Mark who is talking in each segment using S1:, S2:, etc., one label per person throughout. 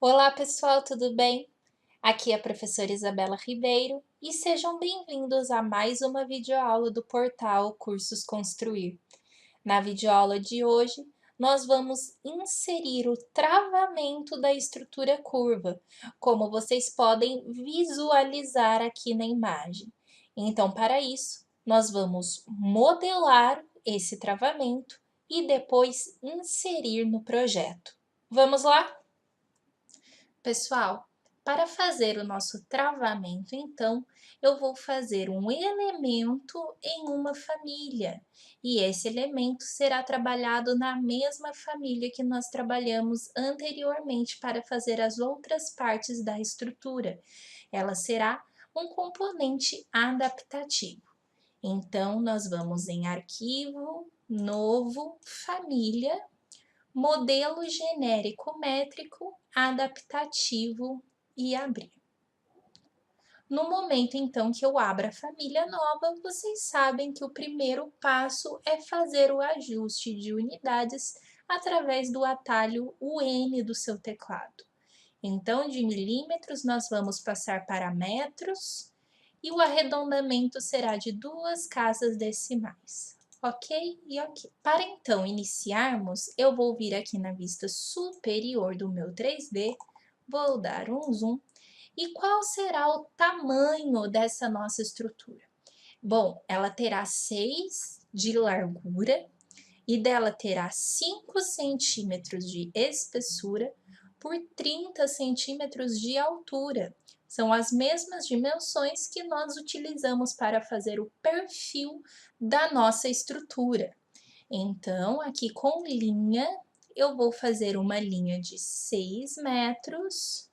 S1: Olá pessoal, tudo bem? Aqui é a professora Isabela Ribeiro e sejam bem-vindos a mais uma videoaula do portal Cursos Construir. Na videoaula de hoje, nós vamos inserir o travamento da estrutura curva, como vocês podem visualizar aqui na imagem. Então, para isso, nós vamos modelar esse travamento e depois inserir no projeto. Vamos lá? Pessoal, para fazer o nosso travamento, então, eu vou fazer um elemento em uma família. E esse elemento será trabalhado na mesma família que nós trabalhamos anteriormente para fazer as outras partes da estrutura. Ela será um componente adaptativo. Então, nós vamos em Arquivo, Novo, Família, Modelo genérico métrico, adaptativo e abrir. No momento, então, que eu abro a família nova, vocês sabem que o primeiro passo é fazer o ajuste de unidades através do atalho UN do seu teclado. Então, de milímetros, nós vamos passar para metros e o arredondamento será de 2 casas decimais. Ok e ok. Para então iniciarmos, eu vou vir aqui na vista superior do meu 3D, vou dar um zoom. E qual será o tamanho dessa nossa estrutura? Bom, ela terá 6 de largura e dela terá 5 centímetros de espessura por 30 centímetros de altura. São as mesmas dimensões que nós utilizamos para fazer o perfil da nossa estrutura. Então, aqui com linha, eu vou fazer uma linha de 6 metros.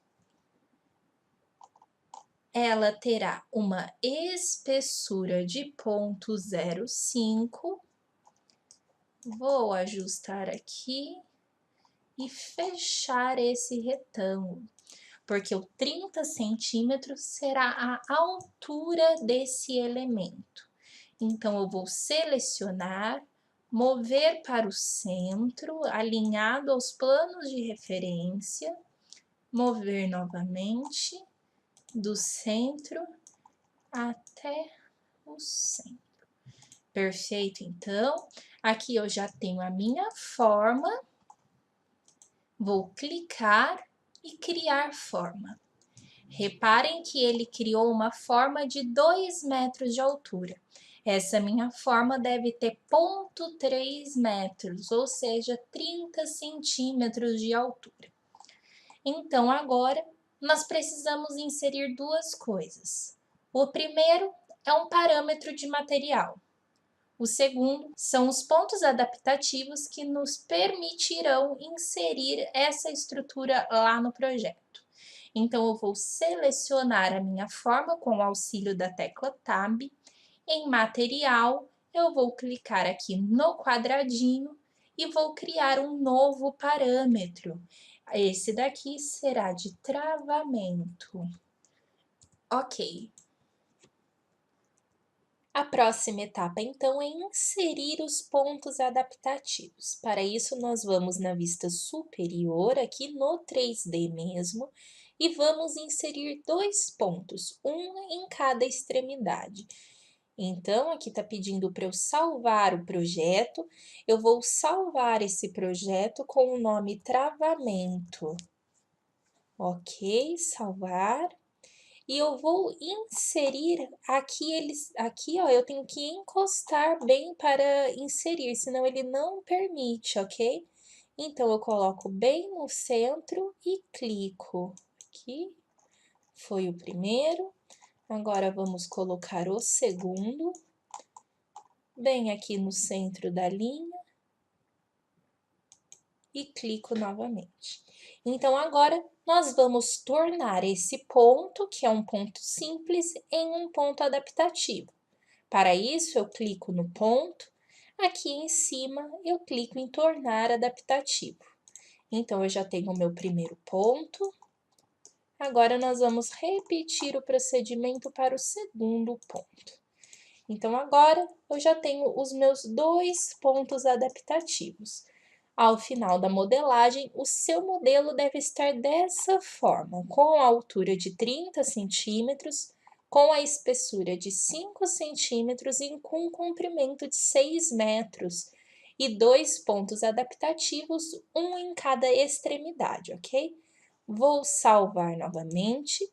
S1: Ela terá uma espessura de 0,05. Vou ajustar aqui e fechar esse retângulo, porque o 30 centímetros será a altura desse elemento. Então, eu vou selecionar, mover para o centro, alinhado aos planos de referência, mover novamente, do centro até o centro. Perfeito, então, aqui eu já tenho a minha forma. Vou clicar e criar forma. Reparem que ele criou uma forma de 2 metros de altura. Essa minha forma deve ter 0,3 metros, ou seja, 30 centímetros de altura. Então, agora, nós precisamos inserir 2 coisas. O primeiro é um parâmetro de material. O segundo são os pontos adaptativos que nos permitirão inserir essa estrutura lá no projeto. Então, eu vou selecionar a minha forma com o auxílio da tecla Tab. Em material, eu vou clicar aqui no quadradinho e vou criar um novo parâmetro. Esse daqui será de travamento. Ok. A próxima etapa, então, é inserir os pontos adaptativos. Para isso, nós vamos na vista superior, aqui no 3D mesmo, e vamos inserir 2 pontos, um em cada extremidade. Então, aqui está pedindo para eu salvar o projeto, eu vou salvar esse projeto com o nome travamento. Ok, salvar. E eu vou inserir aqui, ó, eu tenho que encostar bem para inserir, senão ele não permite, ok? Então, eu coloco bem no centro e clico. Aqui, foi o primeiro. Agora, vamos colocar o segundo, bem aqui no centro da linha. E clico novamente. Então, agora, nós vamos tornar esse ponto, que é um ponto simples, em um ponto adaptativo. Para isso, eu clico no ponto, aqui em cima eu clico em tornar adaptativo. Então, eu já tenho o meu primeiro ponto. Agora, nós vamos repetir o procedimento para o segundo ponto. Então, agora, eu já tenho os meus 2 pontos adaptativos. Ao final da modelagem, o seu modelo deve estar dessa forma, com a altura de 30 centímetros, com a espessura de 5 centímetros e com um comprimento de 6 metros, e 2 pontos adaptativos, um em cada extremidade, ok? Vou salvar novamente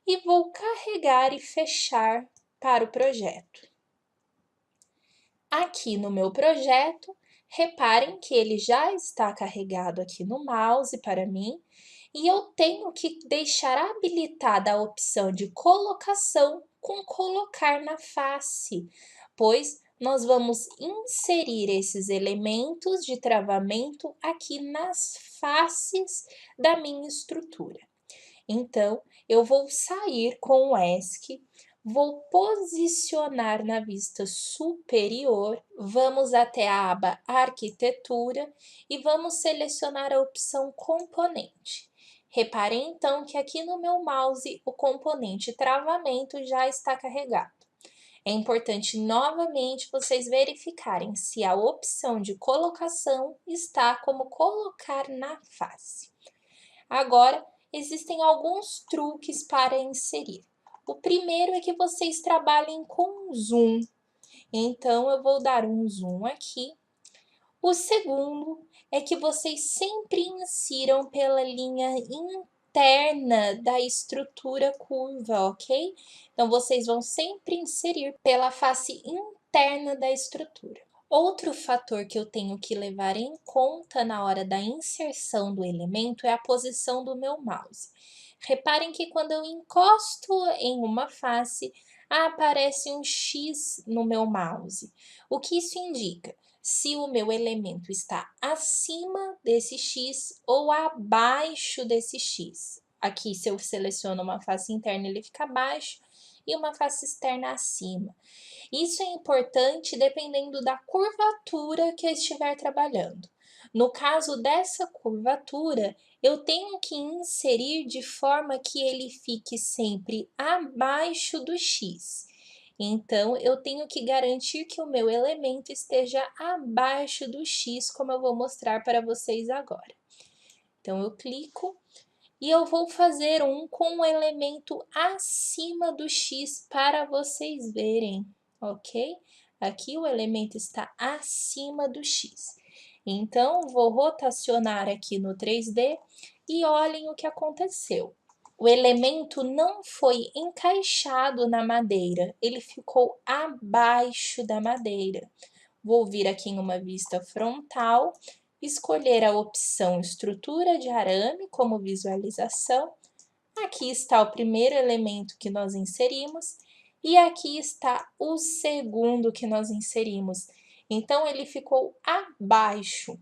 S1: e vou carregar e fechar para o projeto. Aqui no meu projeto, reparem que ele já está carregado aqui no mouse para mim, e eu tenho que deixar habilitada a opção de colocação com colocar na face, pois nós vamos inserir esses elementos de travamento aqui nas faces da minha estrutura. Então, eu vou sair com o ESC, vou posicionar na vista superior, vamos até a aba Arquitetura e vamos selecionar a opção Componente. Reparem então que aqui no meu mouse o componente travamento já está carregado. É importante novamente vocês verificarem se a opção de colocação está como colocar na face. Agora, existem alguns truques para inserir. O primeiro é que vocês trabalhem com zoom. Então, eu vou dar um zoom aqui. O segundo é que vocês sempre insiram pela linha interna da estrutura curva, ok? Então, vocês vão sempre inserir pela face interna da estrutura. Outro fator que eu tenho que levar em conta na hora da inserção do elemento é a posição do meu mouse. Reparem que quando eu encosto em uma face, aparece um X no meu mouse. O que isso indica? Se o meu elemento está acima desse X ou abaixo desse X. Aqui, se eu seleciono uma face interna, ele fica abaixo e uma face externa acima. Isso é importante dependendo da curvatura que eu estiver trabalhando. No caso dessa curvatura, eu tenho que inserir de forma que ele fique sempre abaixo do X. Então, eu tenho que garantir que o meu elemento esteja abaixo do X, como eu vou mostrar para vocês agora. Então, eu clico e eu vou fazer um com o elemento acima do X para vocês verem, ok? Aqui o elemento está acima do X. Então, vou rotacionar aqui no 3D e olhem o que aconteceu. O elemento não foi encaixado na madeira, ele ficou abaixo da madeira. Vou vir aqui em uma vista frontal, escolher a opção estrutura de arame como visualização. Aqui está o primeiro elemento que nós inserimos e aqui está o segundo que nós inserimos. Então, ele ficou abaixo.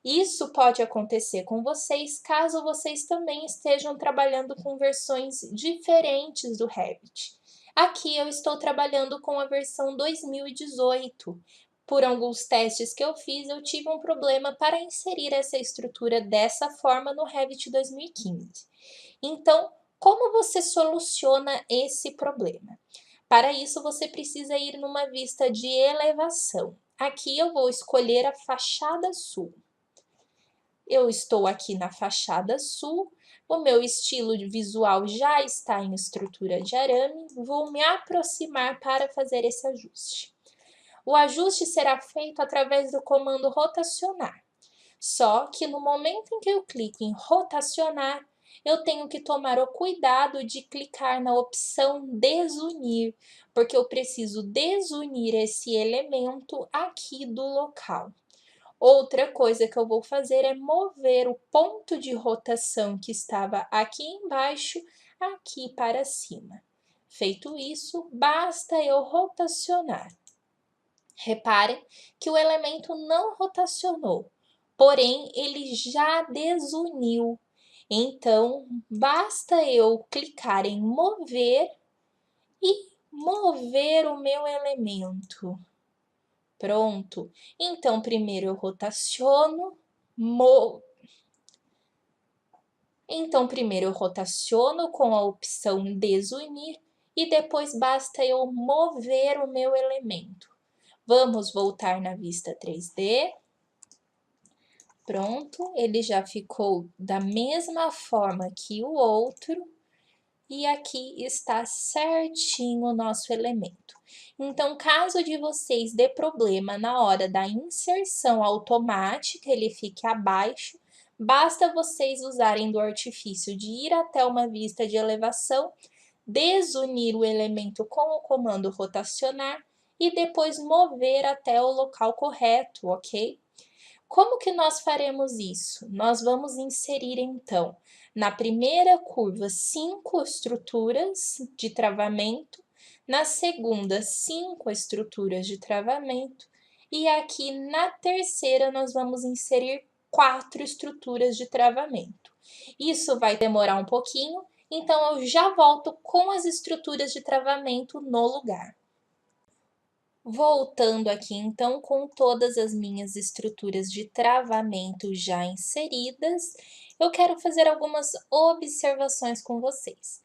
S1: Isso pode acontecer com vocês caso vocês também estejam trabalhando com versões diferentes do Revit. Aqui eu estou trabalhando com a versão 2018. Por alguns testes que eu fiz, eu tive um problema para inserir essa estrutura dessa forma no Revit 2015. Então, como você soluciona esse problema? Para isso, você precisa ir numa vista de elevação. Aqui eu vou escolher a fachada sul. Eu estou aqui na fachada sul, o meu estilo visual já está em estrutura de arame, vou me aproximar para fazer esse ajuste. O ajuste será feito através do comando rotacionar. Só que no momento em que eu clico em rotacionar, eu tenho que tomar o cuidado de clicar na opção desunir, porque eu preciso desunir esse elemento aqui do local. Outra coisa que eu vou fazer é mover o ponto de rotação que estava aqui embaixo, aqui para cima. Feito isso, basta eu rotacionar. Reparem que o elemento não rotacionou, porém ele já desuniu. Então, basta eu clicar em mover e mover o meu elemento. Pronto. Então, primeiro eu rotaciono, com a opção desunir e depois basta eu mover o meu elemento. Vamos voltar na vista 3D. Pronto, ele já ficou da mesma forma que o outro, e aqui está certinho o nosso elemento. Então, caso de vocês dê problema na hora da inserção automática, ele fique abaixo, basta vocês usarem do artifício de ir até uma vista de elevação, desunir o elemento com o comando rotacionar e depois mover até o local correto, ok? Como que nós faremos isso? Nós vamos inserir então na primeira curva 5 estruturas de travamento, na segunda 5 estruturas de travamento e aqui na terceira nós vamos inserir 4 estruturas de travamento. Isso vai demorar um pouquinho, então eu já volto com as estruturas de travamento no lugar. Voltando aqui então com todas as minhas estruturas de travamento já inseridas, eu quero fazer algumas observações com vocês.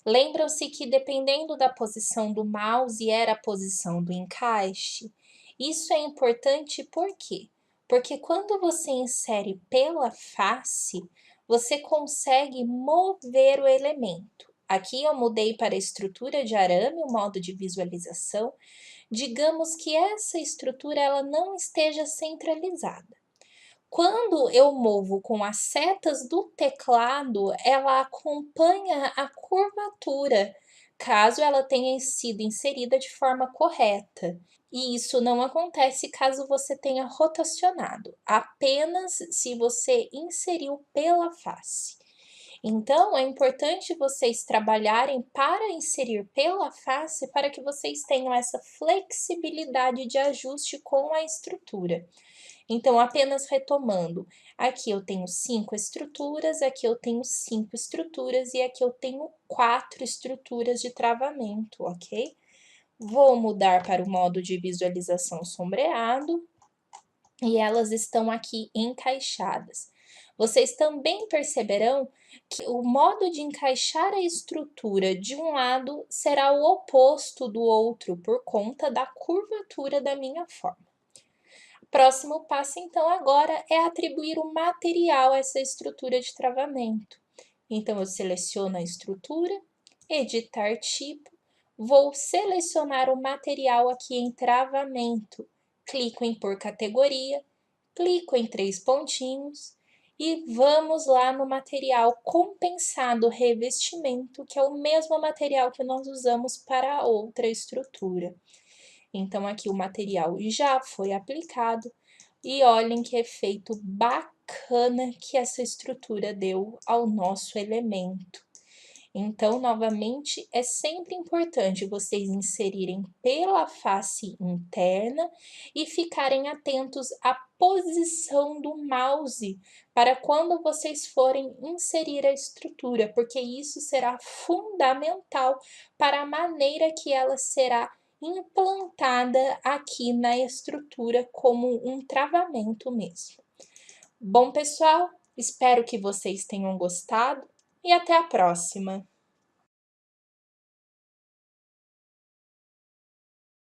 S1: Lembram-se que dependendo da posição do mouse era a posição do encaixe? Isso é importante por quê? Porque quando você insere pela face, você consegue mover o elemento. Aqui eu mudei para a estrutura de arame, o modo de visualização. Digamos que essa estrutura ela não esteja centralizada. Quando eu movo com as setas do teclado, ela acompanha a curvatura, caso ela tenha sido inserida de forma correta. E isso não acontece caso você tenha rotacionado, apenas se você inseriu pela face. Então, é importante vocês trabalharem para inserir pela face, para que vocês tenham essa flexibilidade de ajuste com a estrutura. Então, apenas retomando, aqui eu tenho 5 estruturas, aqui eu tenho 5 estruturas e aqui eu tenho 4 estruturas de travamento, ok? Vou mudar para o modo de visualização sombreado e elas estão aqui encaixadas. Vocês também perceberão que o modo de encaixar a estrutura de um lado será o oposto do outro por conta da curvatura da minha forma. Próximo passo, então, agora é atribuir o material a essa estrutura de travamento. Então, eu seleciono a estrutura, editar tipo, vou selecionar o material aqui em travamento, clico em por categoria, clico em 3 pontinhos e vamos lá no material compensado revestimento, que é o mesmo material que nós usamos para a outra estrutura. Então, aqui o material já foi aplicado e olhem que efeito bacana que essa estrutura deu ao nosso elemento. Então, novamente, é sempre importante vocês inserirem pela face interna e ficarem atentos à posição do mouse para quando vocês forem inserir a estrutura, porque isso será fundamental para a maneira que ela será implantada aqui na estrutura como um travamento mesmo. Bom, pessoal, espero que vocês tenham gostado e até a próxima!